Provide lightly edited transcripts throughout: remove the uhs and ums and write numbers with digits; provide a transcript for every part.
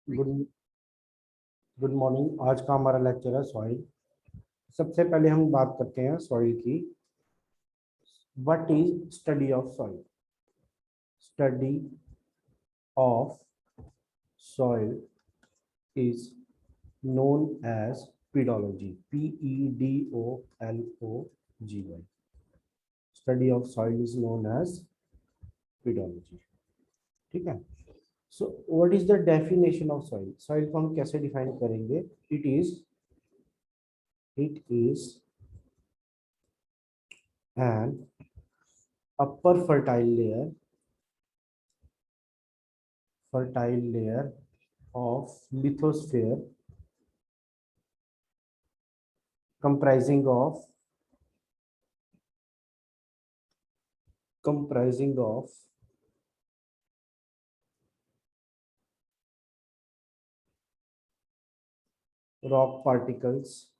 Good good morning. आज का हमारा लेक्चर है सॉइल। सबसे पहले हम बात करते हैं सॉइल की। What is study of soil? Study of soil is known as pedology. Pedology. Study of soil is known as pedology. ठीक है। So what is the definition of soil? Soil को हम कैसे डिफाइन करेंगे? It is an upper fertile layer of lithosphere comprising of rock particles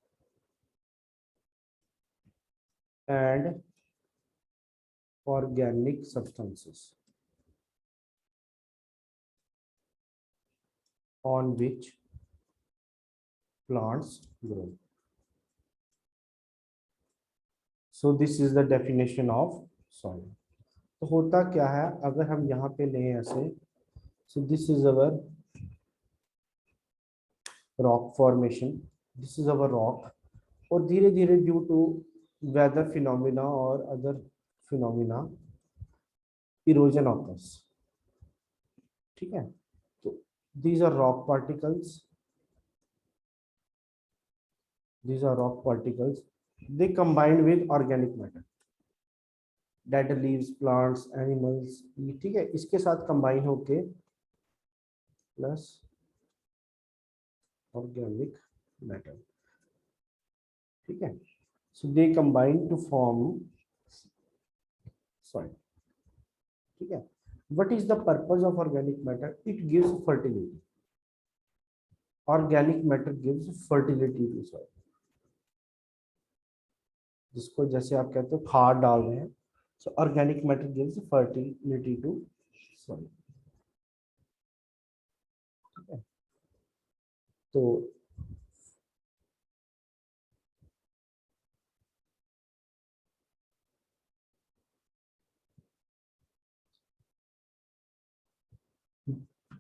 and organic substances on which plants grow. So this is the definition of soil. तो होता क्या है अगर हम यहाँ पे लें ऐसे, so this is our rock formation, this is our rock, और धीरे धीरे ड्यू टू वेदर फिनोमिना और अदर फिनोमिना इरोजन ऑकर्स। ठीक है। तो these are rock particles, they combined with organic matter, dead leaves, plants, animals, ठीक है, इसके साथ कंबाइन होके प्लस ऑर्गेनिक मैटर। ठीक है। So they combine to form soil. ठीक है। What is the purpose of organic matter? It gives fertility. Organic matter gives fertility to soil. जिसको जैसे आप कहते हो खाद डाल रहे हैं, so organic matter gives fertility to soil. ठीक है। तो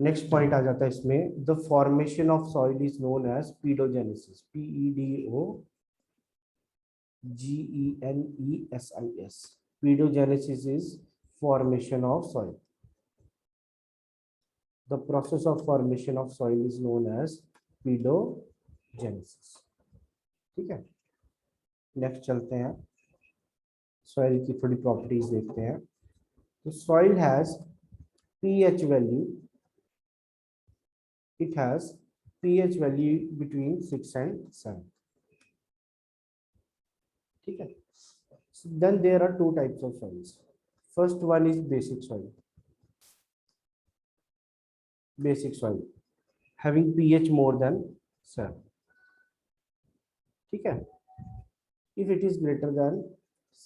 नेक्स्ट पॉइंट आ जाता है इसमें, the formation of soil is known as pedogenesis. PEDOGENESIS। Pedogenesis is formation of soil. The process of formation of soil is known as pedogenesis. ठीक है। Next चलते हैं, सॉइल की थोड़ी प्रॉपर्टीज देखते हैं। तो soil has pH value, it has pH value between 6 and 7. ठीक है। Then there are two types of soils. First one is basic soil. Basic soil having pH more than 7. ठीक है। If it is greater than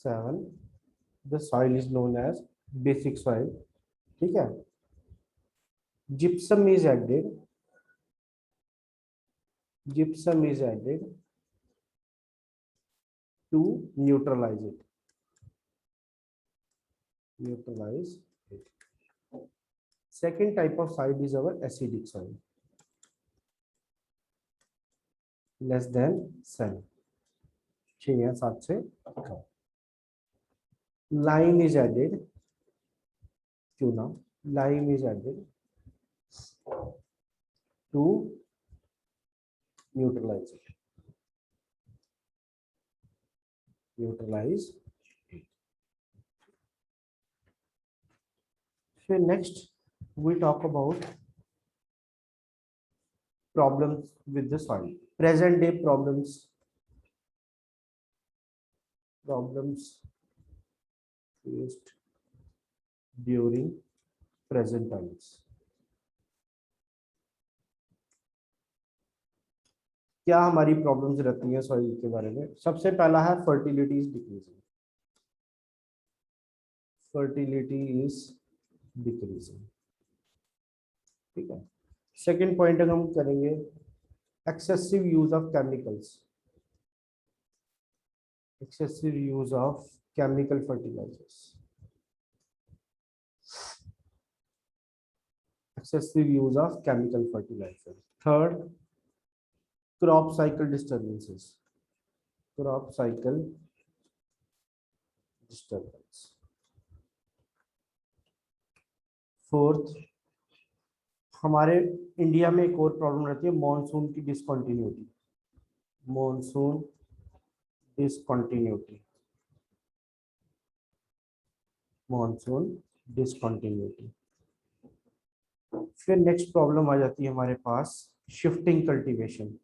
7, the soil is known as basic soil. ठीक है। Gypsum is added. Gypsum is added to neutralize it. Neutralize it. Second type of soil is our acidic soil, less than 7, 6 या 7 से कम. Lime is added. चूना, lime is added to neutralize it. Neutralize it. So next we talk about problems with the soil. Present day problems faced during present times. क्या हमारी problems रहती हैं soil के बारे में? सबसे पहला है fertility is decreasing. Fertility is decreasing. ठीक है। सेकेंड पॉइंट हम करेंगे excessive use of chemicals, excessive use of chemical fertilizers, excessive use of chemical fertilizer. Third, crop cycle disturbances, crop cycle disturbance. Fourth, हमारे इंडिया में एक और problem रहती है मॉनसून की discontinuity, monsoon discontinuity, monsoon discontinuity. फिर नेक्स्ट प्रॉब्लम आ जाती है हमारे पास शिफ्टिंग कल्टीवेशन,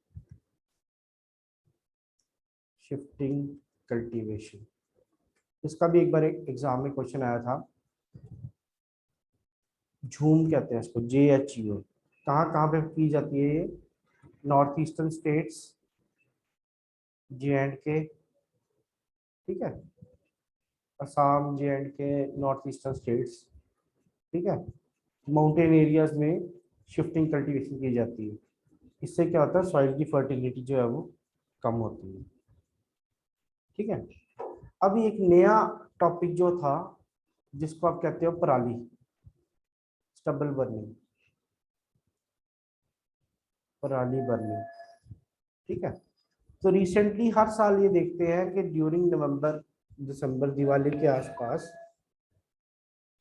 शिफ्टिंग कल्टीवेशन। इसका भी एक बार एग्जाम में क्वेश्चन आया था, झूम कहते हैं इसको, JHU। कहाँ कहाँ पे की जाती है ये? नॉर्थ ईस्टर्न स्टेट्स, J&K, ठीक है, Assam, J&K, north eastern states, ठीक है। माउंटेन एरियाज में शिफ्टिंग कल्टीवेशन की जाती है। इससे क्या होता है, सॉइल की फर्टिलिटी जो है वो कम होती है, ठीक है। अभी एक नया टॉपिक जो था जिसको आप कहते हो पराली, स्टबल बर्निंग, पराली बर्निंग, ठीक है। तो रिसेंटली हर साल ये देखते हैं कि ड्यूरिंग नवंबर दिसंबर दिवाली के आसपास,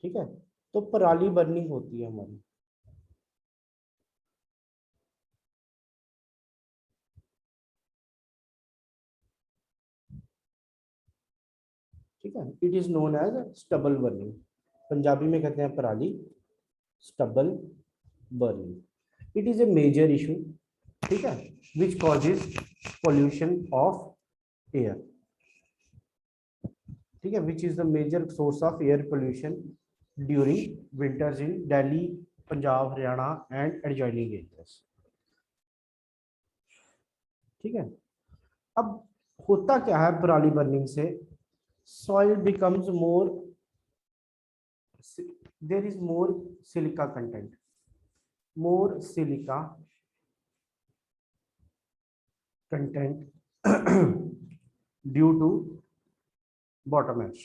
ठीक है, तो पराली बर्निंग होती है हमारी, ठीक है। It is known as stubble burning, Punjabi में कहते हैं पराली, stubble burning. It is a major issue, ठीक है, which causes pollution of air, ठीक है, which is the major source of air pollution during winters in Delhi, Punjab, Haryana and adjoining areas, ठीक है। अब होता क्या है पराली बर्निंग से, soil becomes more, there is more silica content, more silica content due to bottom ash,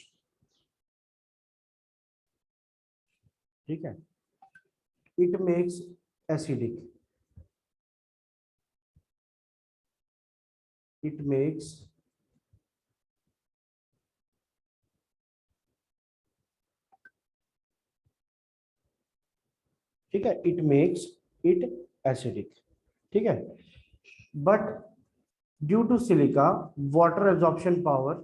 ठीक है। it makes acidic, it makes ठीक है, it makes it acidic, ठीक है। but due to silica water absorption power,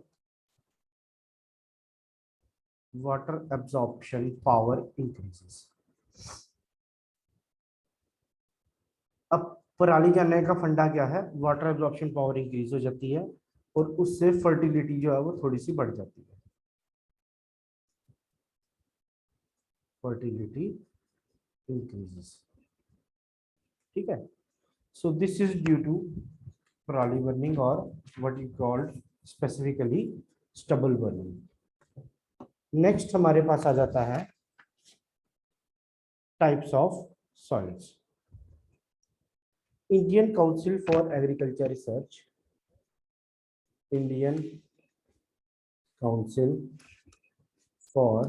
water absorption power increases। अब पराली जानने का फंडा क्या है, वाटर एब्जॉर्प्शन पावर इंक्रीज हो जाती है और उससे फर्टिलिटी जो है वो थोड़ी सी बढ़ जाती है, फर्टिलिटी इंक्रीजेस, ठीक है। So this is due to पराली बर्निंग और what you called specifically stubble burning. Next हमारे पास आ जाता है types of soils. Indian council for agriculture research, Indian council for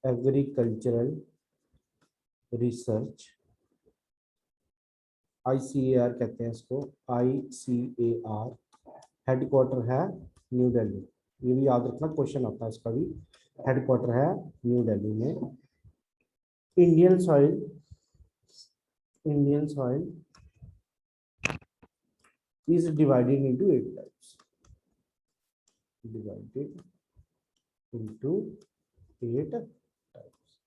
agricultural research, ICAR कहते हैं इसको, ICAR, हेडक्वार्टर है न्यू दिल्ली। ये भी याद रखना, क्वेश्चन आता है इसका भी, हेडक्वार्टर है न्यू दिल्ली में। Indian soil, Indian soil is divided into 8 types, divided into 8 types.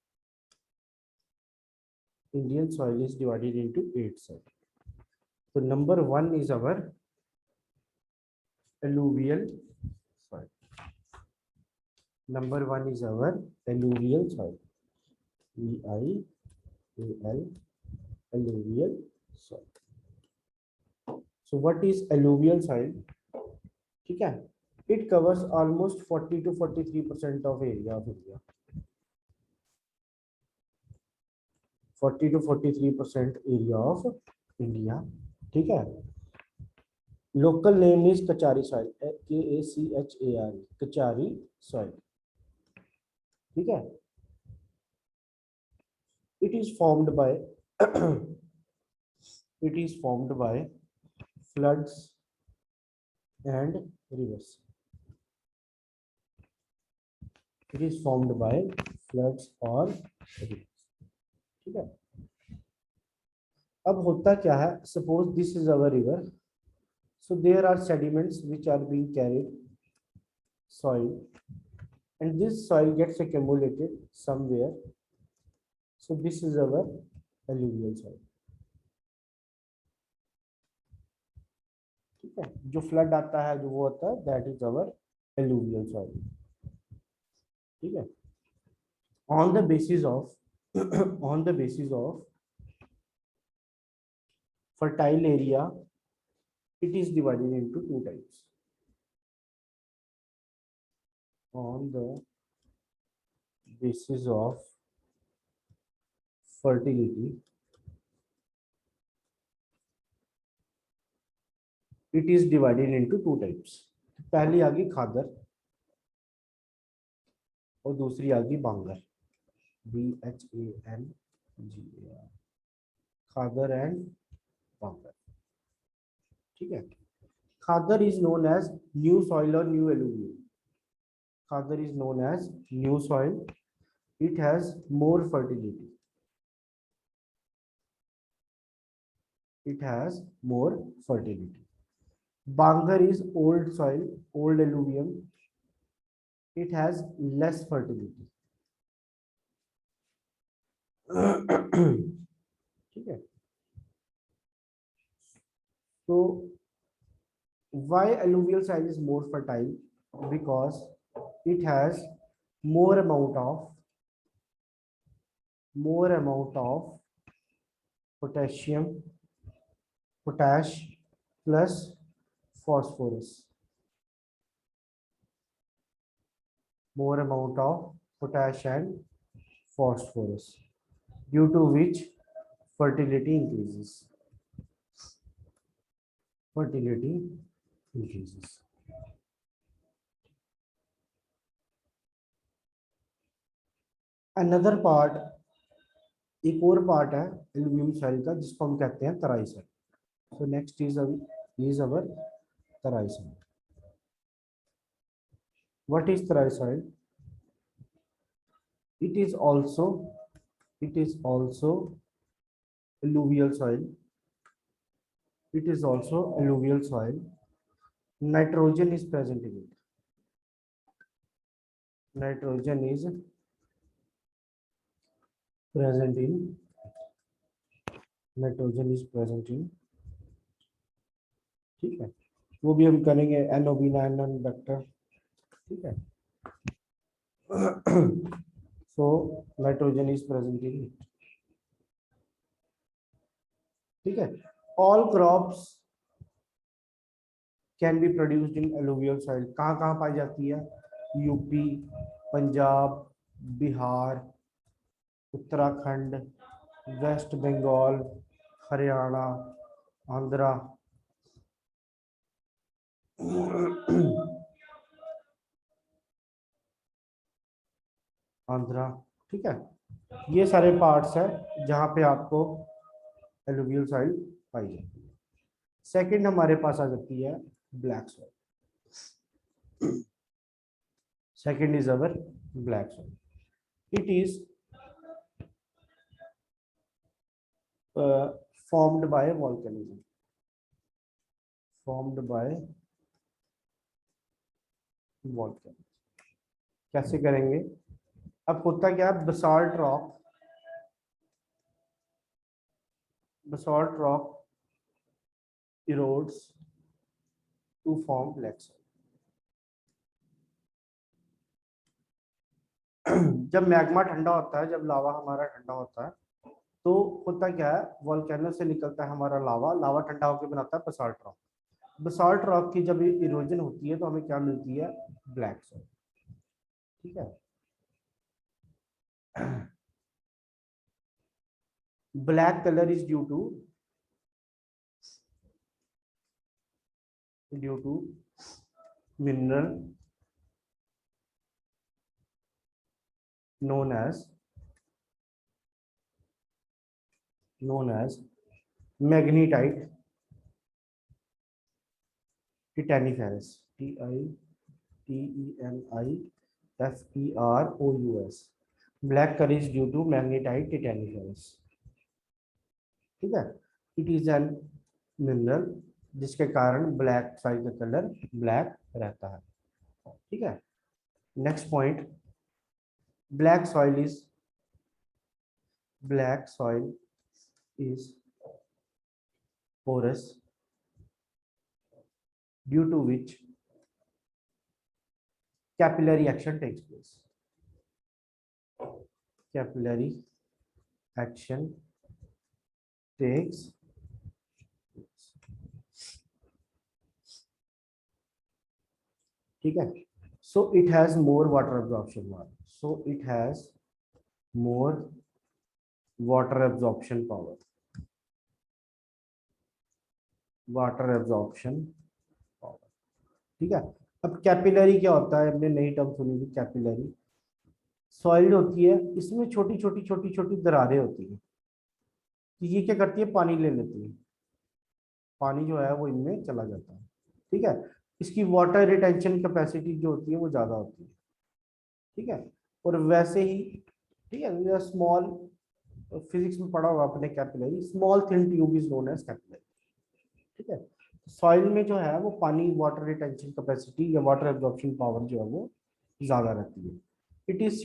Indian soil is divided into 8 types. So number 1 is our alluvial soil. Number 1 is our alluvial soil, EIAL, alluvial soil. So what is alluvial soil? ठीक है, it covers almost 40 to 43% of area of India, 40 to 43% area of India. ठीक है। Local name is Kachari soil, KACHARE, Kachari soil. ठीक है। It is formed by it is formed by floods and rivers. It is formed by floods or rivers. ठीक है। अब होता क्या है, suppose this is our river, so there are sediments which are being carried soil, and this soil gets accumulated somewhere, so this is our alluvial soil। ठीक है। जो flood आता है, जो वो होता है, that is our alluvial soil। ठीक है। on the basis of on the basis of fertile area, it is divided into two types। on the basis of fertility, it is divided into two types। पहली आ गई खादर और दूसरी आ गई बांगर, BHANGAR, Khadar and bangar. ठीक है। Khadar is known as new soil और new alluvial. Khadar is known as new soil, it has more fertility, it has more fertility। Bangar is old soil, old alluvium, it has less fertility। ठीक है। so why alluvial soil is more fertile? Because it has more amount of potassium, potash plus phosphorus, more amount of potash and phosphorus, due to which fertility increases। fertility increases। another part, एक और part है alluvium soil का जिसको हम कहते हैं Terai soil. so next is our Terai soil. what is Terai soil? it is also alluvial soil, it is also alluvial soil। nitrogen is present in it, nitrogen is present in nitrogen is present in। ठीक है। वो भी हम करेंगे NOB9 vector. ठीक है। so nitrogen is present in it। ठीक है। all crops can be produced in alluvial soil। कहाँ कहाँ पाई जाती है? UP, Punjab, Bihar, Uttarakhand, West Bengal, Haryana, Andhra. आंध्रा। ठीक है। ये सारे पार्ट्स हैं जहाँ पे आपको एलुवियल सॉइल पाई जाती है। सेकंड हमारे पास आ जाती है black soil. Second is our black soil. It is formed by volcanism, formed by volcanism। कैसे करेंगे? अब होता क्या है, basalt rock erodes to form black soil। जब मैग्मा ठंडा होता है, जब लावा हमारा ठंडा होता है, तो होता क्या है, वोल्केनो से निकलता है हमारा लावा, लावा ठंडा होकर बनाता है बसाल्ट रॉक। बसाल्ट रॉक की जब इरोजन होती है तो हमें क्या मिलती है? Black soil. ठीक है। Black color is due to mineral known as magnetite titaniferous. TITENIFEROUS. Black color is due to magnetite titaniferous. ठीक है, इट इज एन मिनरल जिसके कारण ब्लैक सॉइल का कलर ब्लैक रहता है. ठीक है, next point, black soil is porous due to which capillary action takes place. Capillary action takes place. ठीक है, so it has more water absorption power. So it has more water absorption power. Water absorption power. ठीक है, अब capillary क्या होता है, हमने नई टर्म सुनी थी. कैपिलरी सॉइल होती है, इसमें छोटी छोटी छोटी छोटी दरारें होती है. तो ये क्या करती है, पानी ले लेती है. पानी जो है वो इनमें चला जाता है. ठीक है, इसकी वाटर रिटेंशन कैपेसिटी जो होती है वो ज्यादा होती है. ठीक है, और वैसे ही ठीक है, स्मॉल फिजिक्स में पढ़ा होगा आपने capillary, small thin tube is known as capillary. ठीक है, सॉइल में जो है वो पानी वाटर रिटेंशन कैपेसिटी या वाटर एब्जॉर्प्शन पावर जो है वो ज्यादा रहती है. It is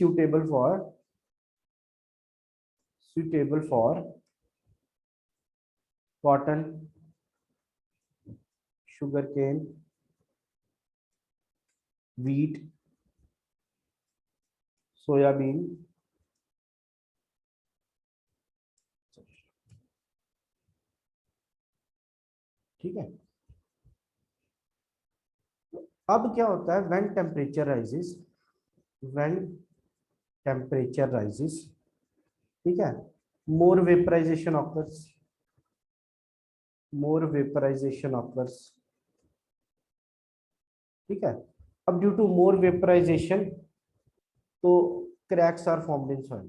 suitable for cotton, sugarcane, wheat, soybean, ठीक है. अब क्या होता है, when temperature rises, ठीक है, more vaporization occurs. ठीक है, अब ड्यू टू मोर वेपराइजेशन तो cracks are formed in soil.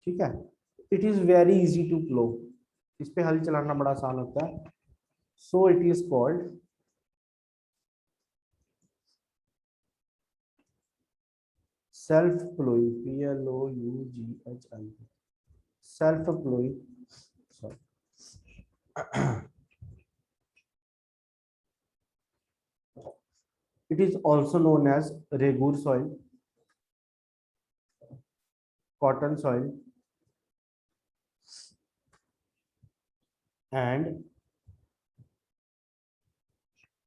ठीक है, it is very easy to plough. इस पे हल चलाना बड़ा आसान होता है. So it is called self ploughing. PLOUGHI. Self ploughing. It is also known as regur soil, cotton soil, and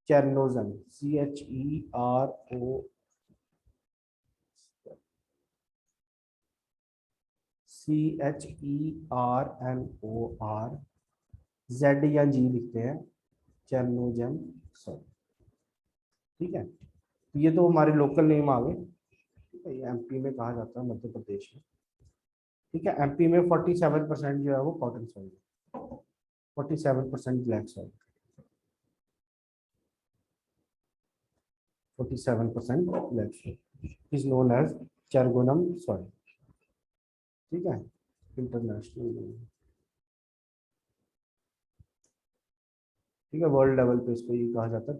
chernozem. CHERNOR या G लिखते हैं, चेरनोजम सॉइल. ठीक है, ये तो हमारे लोकल नेम आ गए. ठीक है, ये एमपी में कहा जाता है, मध्य प्रदेश में. ठीक है, एमपी में 47% जो है वो कॉटन सॉइल है, 47% black soil, 47% black soil is known as chernozem soil. ठीक है, इंटरनेशनल. ठीक है, वर्ल्ड लेवल पे इसको ये कहा जाता है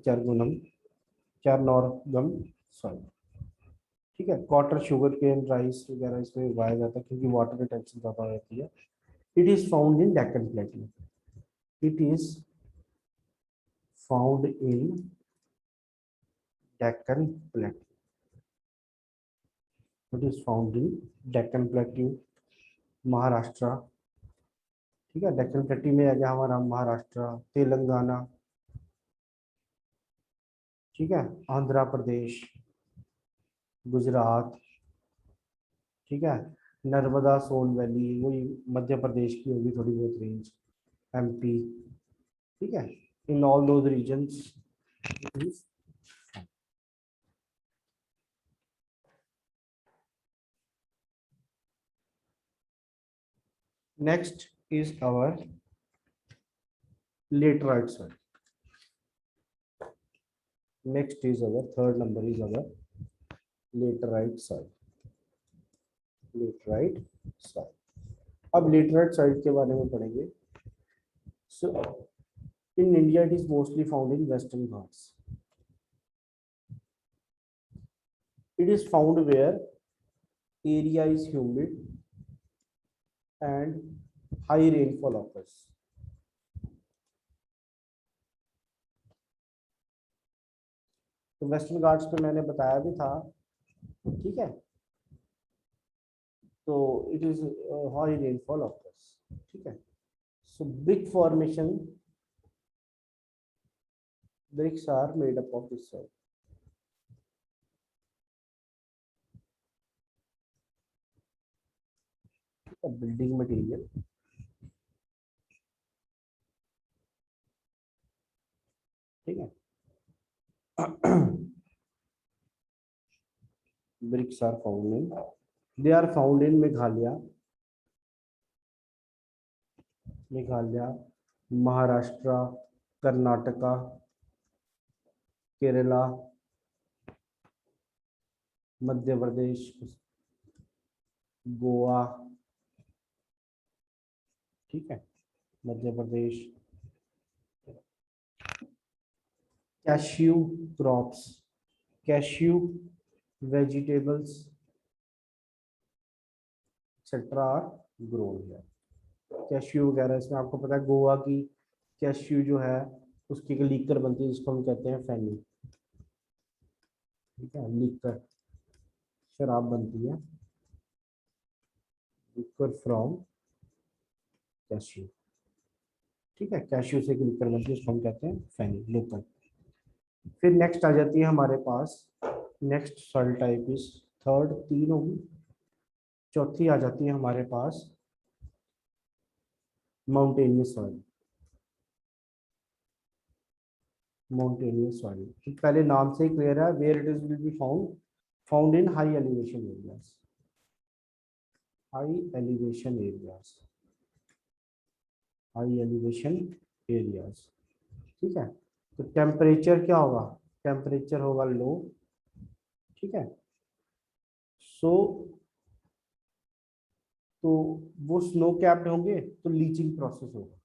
चरनोरगम सॉइल. ठीक है, कॉटन, शुगर केन, राइस वगैरह इसमें उगाया जाता है क्योंकि वाटर रिटेंशन ज्यादा रहती है. It is found in Deccan plateau. It is found in Deccan plateau. It is found in Deccan plateau, Maharashtra. ठीक है, डेक्कन प्लेट्यू में आ गया हमारा महाराष्ट्र, तेलंगाना. ठीक है, आंध्र प्रदेश, गुजरात. ठीक है, नर्मदा सोन वैली वही मध्य प्रदेश की होगी थोड़ी बहुत रेंज, एमपी. ठीक है, in all those regions. Next is our laterite soil. Next is our third number is our laterite soil. Laterite soil. अब laterite soil के बारे में पढ़ेंगे. So in India it is mostly found in Western Ghats. It is found where area is humid and high rainfall occurs. तो western Ghats पे मैंने बताया भी था, ठीक है. तो it is high rainfall occurs, ठीक है. So brick formation, bricks are made up of this soil. Building material, ठीक है. bricks are found in, they are found in Meghalaya, Maharashtra, Karnataka, Kerala, Madhya Pradesh, Goa, ठीक है, Madhya Pradesh. Cashew crops, cashew vegetables etc are grown here. Cashew वगैरह, इसमें आपको पता है गोवा की कैश्यू जो है उसकी एक लीकर बनती है जिसको हम कहते हैं फैनी, ठीक है. लीकर शराब बनती है, लीकर फ्रॉम कैश्यू, ठीक है. कैश्यू से एक लीकर बनती है जिसको हम कहते हैं फैनी, लोकल. फिर नेक्स्ट आ जाती है हमारे पास, next soil type is third, तीन होगी. चौथी आ जाती है हमारे पास माउंटेनियस सॉइल. माउंटेनियस सॉइल पहले नाम से ही क्लियर है, where it is will be found in high elevation areas. High elevation areas, high elevation areas, ठीक है. तो टेम्परेचर क्या होगा, टेम्परेचर होगा लो, ठीक है. सो तो वो स्नो कैप्ड होंगे तो लीचिंग प्रोसेस होगा.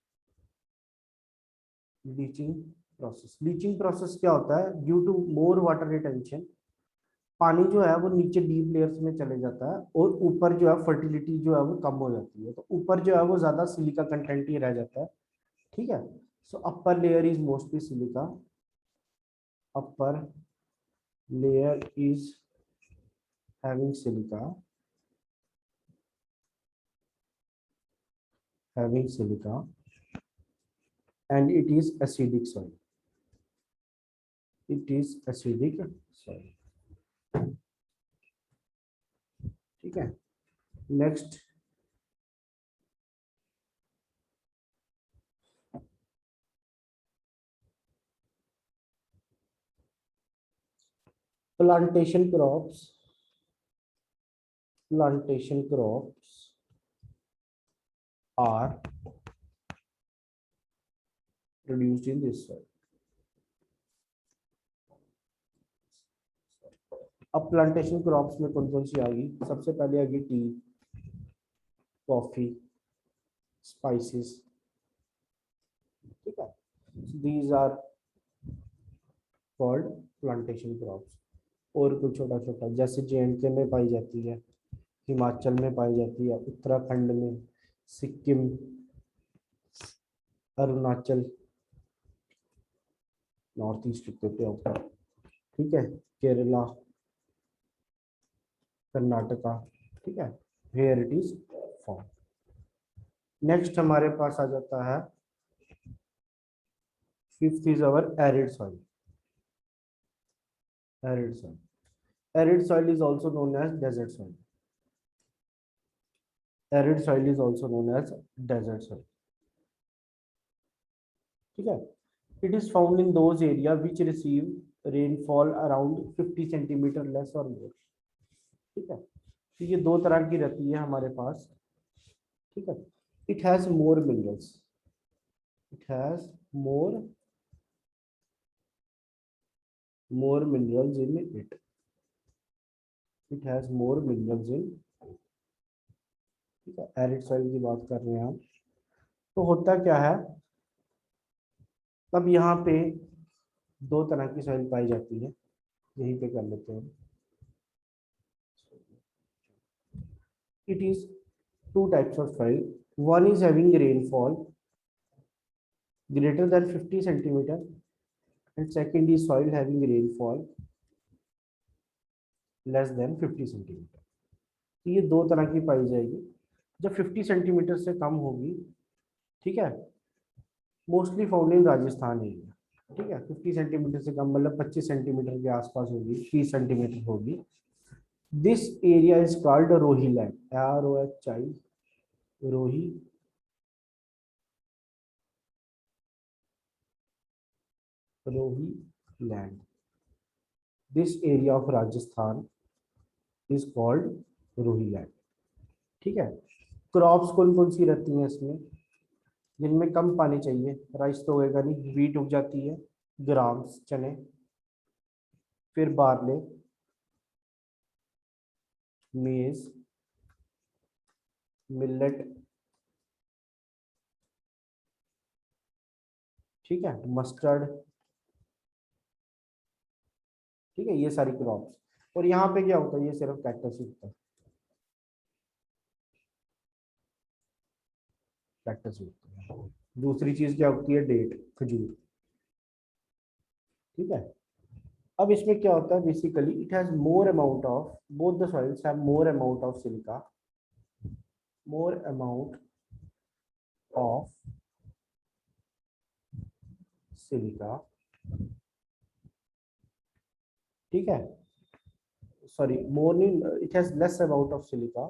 लीचिंग प्रोसेस, लीचिंग प्रोसेस क्या होता है, due to more water retention, पानी जो है वो नीचे डीप लेयर्स में चले जाता है और ऊपर जो है फर्टिलिटी जो है वो कम हो जाती है, तो ऊपर जो है वो ज्यादा सिलिका कंटेंट ही रह जाता है, ठीक है. So upper layer is mostly silica, upper layer is having silica, and it is acidic soil. It is acidic soil, ठीक है. Next plantation crops. Plantation crops are produced in this soil. अब plantation crops में कौन कौन सी आ गई, सबसे पहले आ गई टी, कॉफी, स्पाइसेस, ठीक है. These are called plantation crops. और कुछ छोटा छोटा जैसे JNK में पाई जाती है, हिमाचल में पाई जाती है, उत्तराखंड में, सिक्किम, अरुणाचल, नॉर्थ ईस्ट के ऊपर, ठीक है, केरला, कर्नाटका, ठीक है. Here it is form. Next हमारे पास आ जाता है fifth is our arid soil. Arid soil, arid soil is also known as desert soil. Arid soil is also known as desert soil, ठीक है. It is found in those area which receive rainfall around 50 centimetre less और more, ठीक है. तो ये दो तरह की रहती है हमारे पास, ठीक है. It has more minerals. It has more minerals in it. It has more minerals in, ठीक है, एरिड सॉइल की बात कर रहे हैं हम। तो होता क्या है, तब यहाँ पे दो तरह की सॉइल पाई जाती है, यहीं पे कर लेते हैं। It is two types of soil. One is having rainfall greater than 50 centimeter, and second is soil having rainfall less than 50 centimeter. तो ये दो तरह की पाई जाएगी। जब 50 सेंटीमीटर से कम होगी, ठीक है, mostly found in Rajasthan area, ठीक है, 50 सेंटीमीटर से कम मतलब 25 सेंटीमीटर के आसपास होगी, 30 सेंटीमीटर होगी। दिस एरिया इज कॉल्ड रोही लैंड, ROHI, रोही land. This area of Rajasthan is called रोही लैंड, ठीक है। क्रॉप्स कौन कौन सी रहती हैं इसमें, जिनमें कम पानी चाहिए? राइस तो होएगा नहीं, वीट उग जाती है, ग्राम्स चने, फिर बार्ले, मेज, मिलेट, ठीक है, मस्टर्ड, ठीक है, ये सारी क्रॉप्स। और यहाँ पे क्या होता है, ये सिर्फ कैक्टस ही होता है, कैक्टस ही होता है। दूसरी चीज क्या होती है, डेट, खजूर, ठीक है। अब इसमें क्या होता है, basically it has more amount of, both the soils have more amount of silica, more amount of silica, ठीक है, sorry, more it has less amount of silica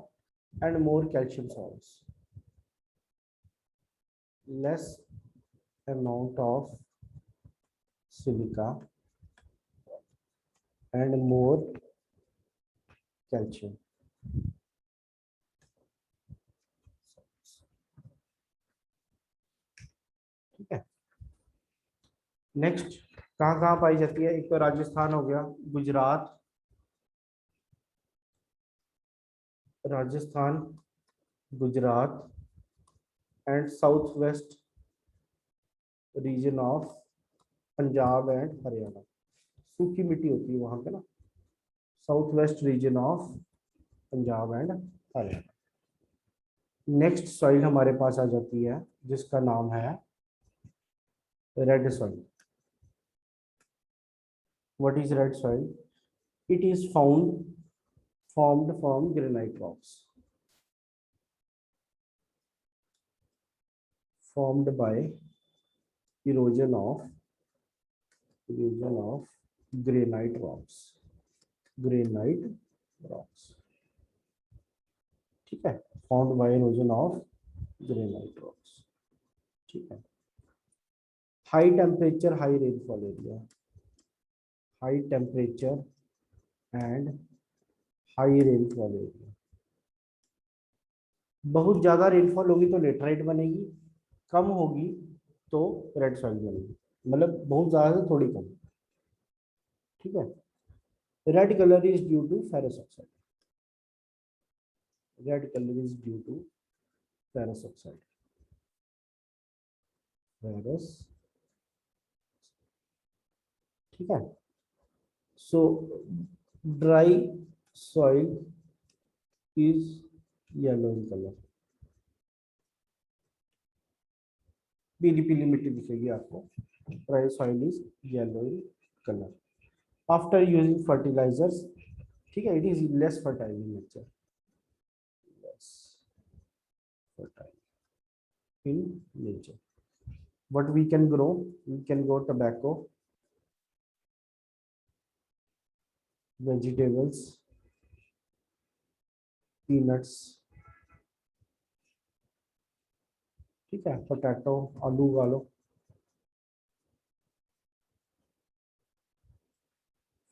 and more calcium salts, less amount of silica and more calcium, ठीक है। Next कहाँ कहाँ पाई जाती है, एक तो राजस्थान हो गया, Gujarat, Rajasthan, Gujarat and south west region of Punjab and Haryana, सूखी मिट्टी होती है वहां पे ना, south west region of Punjab and Haryana. Next soil हमारे पास आ जाती है जिसका नाम है red soil. What is red soil? It is formed from granite rocks, formed by erosion of granite rocks, granite rocks, ठीक है, formed by erosion of granite rocks, ठीक है। High temperature high rainfall area, high temperature and high rainfall area. बहुत ज्यादा rainfall होगी तो laterite बनेगी, कम होगी तो रेड सॉइल बनेगी, मतलब बहुत ज्यादा से थोड़ी कम, ठीक है। Red colour is due to ferrous oxide, red colour is due to ferrous oxide, ferrous, ठीक है। So dry soil is yellow in colour, पीली पीली मिट्टी दिखेगी आपको, dry soil is yellow in colour after using fertilisers, ठीक है, it is less fertile in nature, less fertile in nature. What we can grow? We can grow tobacco, vegetables, peanuts, ठीक है, potato, आलू उगा लो।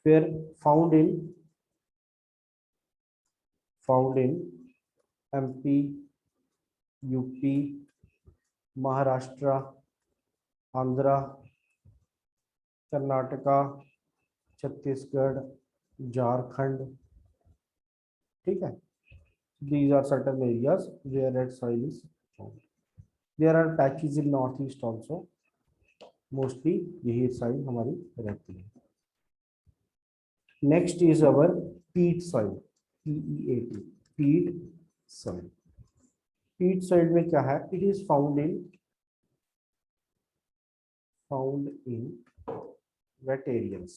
फिर found in MP, UP, Maharashtra, Andhra, Karnataka, Chhattisgarh, Jharkhand. ठीक है, these are certain areas where red soil is found. There are patches in northeast also. Mostly यही साइल हमारी रहती है. Next is our peat soil, PEAT, peat soil. Peat soil में क्या है? It is found in wet areas.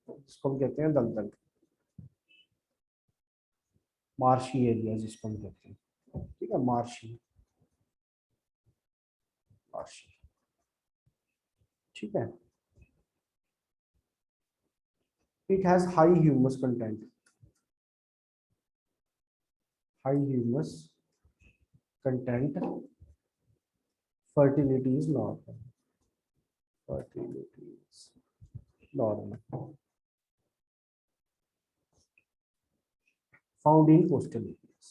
इसको हम कहते हैं दलदल. मार्शी एरिया जिसको हम कहते हैं. ठीक है, मार्शी. ठीक है. It has high humus content. High humus content. Fertility is normal. Fertility is normal. Found in coastal areas.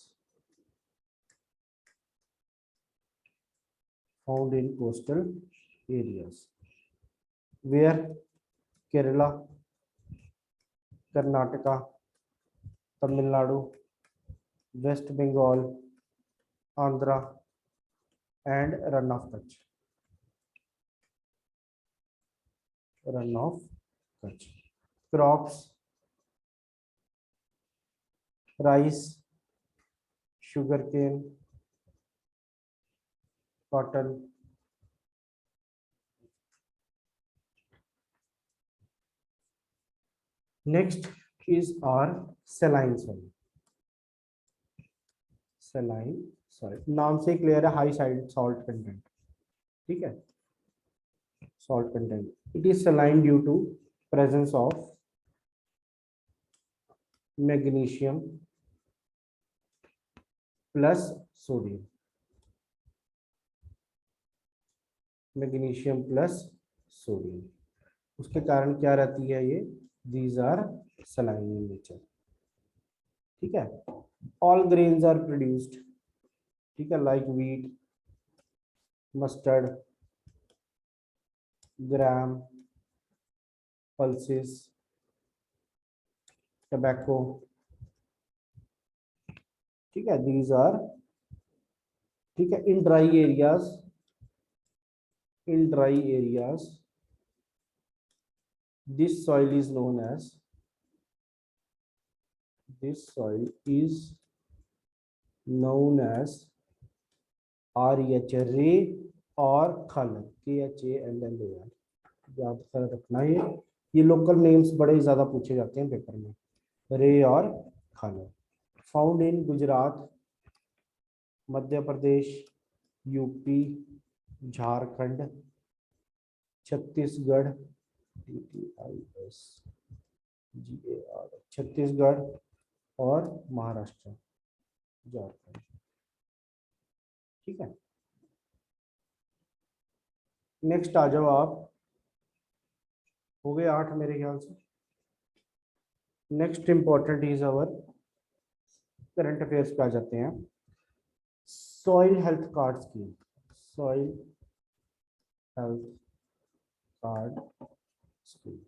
Found in coastal areas. Where? Kerala, Karnataka, Tamil Nadu, West Bengal, Andhra, and Run of Kutch. Run of Kutch. Crops: rice, sugarcane, cotton. Next is our saline soil. Saline soil नाम से clear है, high side salt content. ठीक है, salt content. It is saline due to presence of magnesium plus sodium. Magnesium plus sodium. उसके कारण क्या रहती है ये? These are saline in nature. ठीक है. All grains are produced. ठीक है, like wheat, mustard, gram, pulses, tobacco. ठीक है, these are. ठीक है, in dry areas. In dry areas, this soil is known as. This soil is known as REH, रे और खल, KHALLAR. याद कर रखना है, ये लोकल नेम्स बड़े ज्यादा पूछे जाते हैं पेपर में. रे और खल. Found in Gujarat, Madhya Pradesh, UP, Jharkhand, Chhattisgarh, Chhattisgarh और महाराष्ट्र, झारखंड. ठीक है. नेक्स्ट आ जाओ आप. हो गए 8 मेरे ख्याल से. Next important is our current affairs पे आ जाते हैं. Soil health card scheme. Soil health card scheme.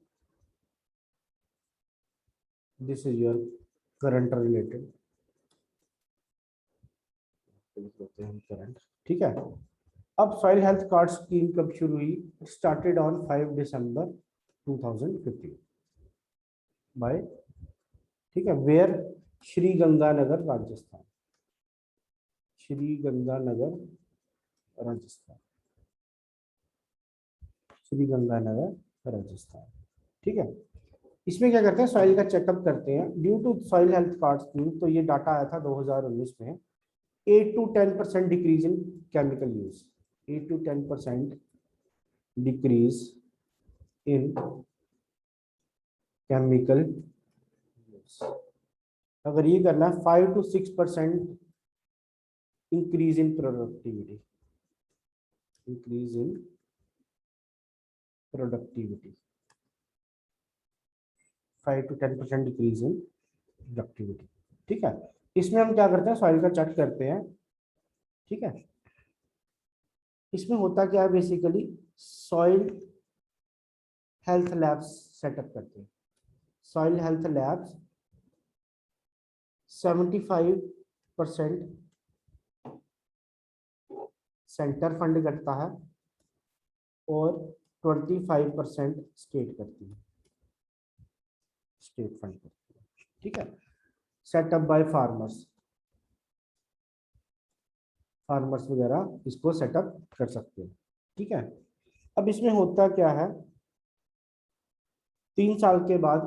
This is your current related. Current. ठीक है. अब सॉइल हेल्थ कार्ड स्कीम कब शुरू हुई? Started on 5 December 2015 by. ठीक है, वेयर? श्री गंगानगर, राजस्थान. श्री गंगानगर, राजस्थान. श्री गंगानगर, राजस्थान. ठीक है. इसमें क्या करते हैं? सॉइल का चेकअप करते हैं. Due to soil health card scheme, तो ये डाटा आया था 2019 में. 8 to 10% decrease in chemical use. 8 to 10% decrease in chemical use. अगर ये करना है 5 to 6% increase in productivity. Increase in productivity. 5 to 10% decrease in productivity. ठीक है. इसमें हम क्या करते हैं? सॉइल का चेक करते हैं. ठीक है, इसमें होता क्या है, basically soil health labs setup करते हैं। Soil health labs 75% centre fund करता है और 25% स्टेट करती है, स्टेट फंड करती है। ठीक है, सेटअप बाय फार्मर्स, फार्मर्स वगैरह इसको सेटअप कर सकते हैं। ठीक है, अब इसमें होता क्या है, 3 साल के बाद,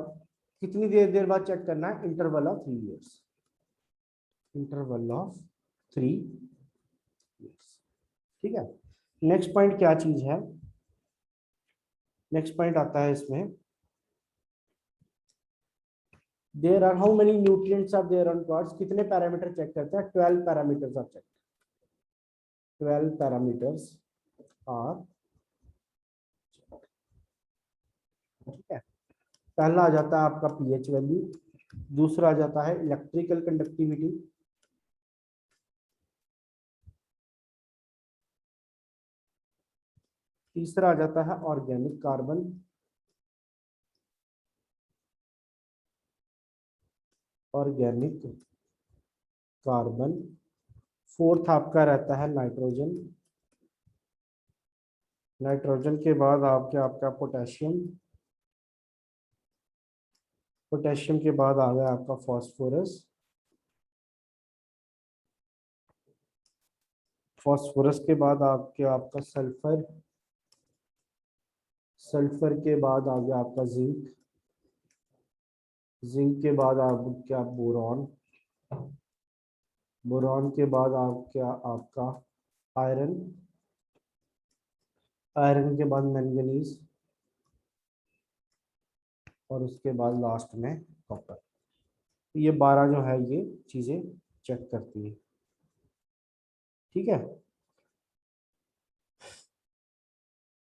कितनी देर देर बाद चेक करना है, interval of 3 years, interval of 3 years. ठीक है, नेक्स्ट पॉइंट क्या चीज है, नेक्स्ट पॉइंट आता है इसमें, there are how many nutrients are there on plots, कितने पैरामीटर चेक करते हैं, 12 parameters are check, 12 parameters are. ठीक है, पहला आ जाता है आपका पीएच वैल्यू, दूसरा आ जाता है इलेक्ट्रिकल कंडक्टिविटी, तीसरा आ जाता है organic carbon, organic carbon, fourth आपका रहता है नाइट्रोजन, नाइट्रोजन के बाद आपका पोटेशियम, पोटेशियम के बाद आ गया आपका फास्फोरस, फास्फोरस के बाद आपका सल्फर, सल्फर के बाद आ गया आपका जिंक, जिंक के बाद आपका बोरॉन, बोरॉन के बाद आपका आयरन, आयरन के बाद मैंगनीज, और उसके बाद लास्ट में कॉपर। ये 12 जो है ये चीजें चेक करती है। ठीक है,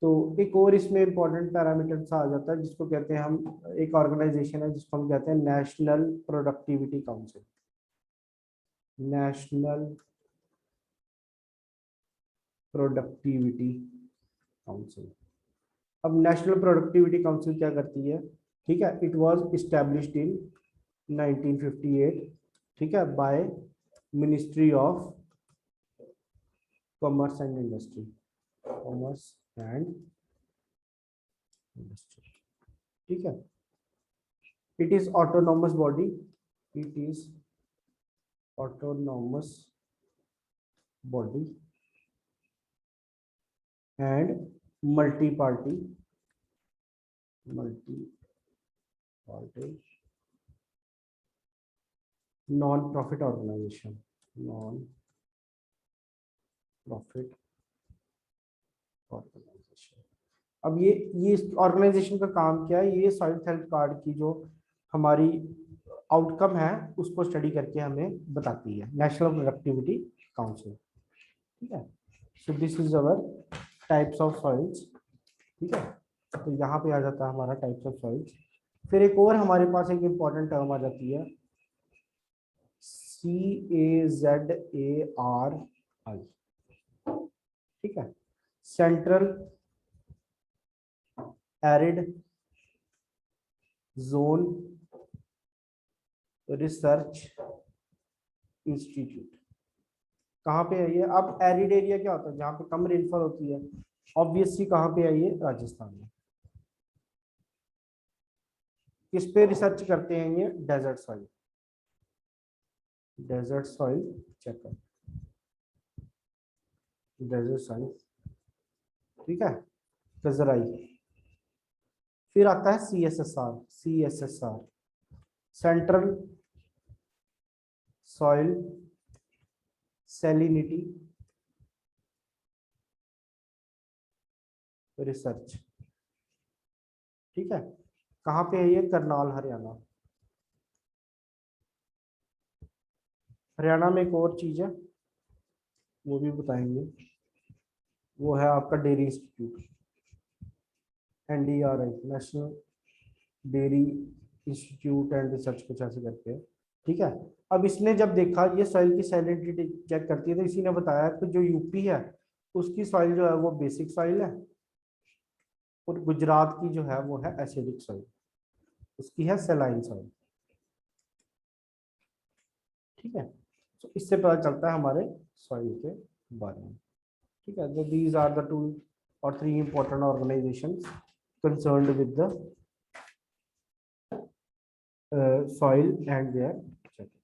तो एक और इसमें इंपॉर्टेंट पैरामीटर सा आ जाता है जिसको कहते हैं हम, एक ऑर्गेनाइजेशन है जिसको हम कहते हैं national productivity council, national productivity council. अब नेशनल प्रोडक्टिविटी काउंसिल क्या करती है, ठीक है, इट वाज इस्टेब्लिश्ड इन 1958, ठीक है, by ministry of commerce and industry, commerce and industry. ठीक है, it is autonomous body, it is autonomous body and multi-party non-profit organization, non-profit organization। अब ये ऑर्गेनाइजेशन का काम क्या है, ये सॉइल हेल्थ कार्ड की जो हमारी आउटकम है उसको स्टडी करके हमें बताती है, नेशनल प्रोडक्टिविटी काउंसिल। ठीक है, so this is our types of soils. ठीक है, तो यहाँ पे आ जाता है हमारा टाइप्स ऑफ सॉइल्स। फिर एक और हमारे पास एक इंपॉर्टेंट टर्म आ जाती है, CAZARI। ठीक है, central arid zone research institute. कहाँ पे है ये, अब एरिड एरिया क्या होता है, जहाँ पे कम रेनफॉल होती है, ऑब्वियसली कहाँ पे है ये, राजस्थान में। किस पे रिसर्च करते हैं ये, desert soil, desert soil checkup, desert soil. ठीक है, कजराई। फिर आता है CSSR, central soil salinity research. ठीक है, कहाँ पे है ये, करनाल हरियाणा। हरियाणा में एक और चीज है वो भी बताएंगे, वो है आपका dairy institute, NDRI, national dairy institute and research, कुछ ऐसे करके है। ठीक है। अब इसने जब देखा ये सॉइल की सैलिनिटी चेक करती है, तो इसी ने बताया कि जो यूपी है उसकी सॉइल जो है वो बेसिक सॉइल है, और गुजरात की जो है वो है एसिडिक सॉइल, उसकी है सेलाइन सॉइल। ठीक है, तो इससे पता चलता है हमारे सॉइल के बारे में। ठीक है, तो these are the 2 or 3 important organizations concerned with the soil and their checking.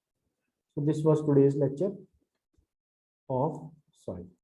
So this was today's lecture of soil.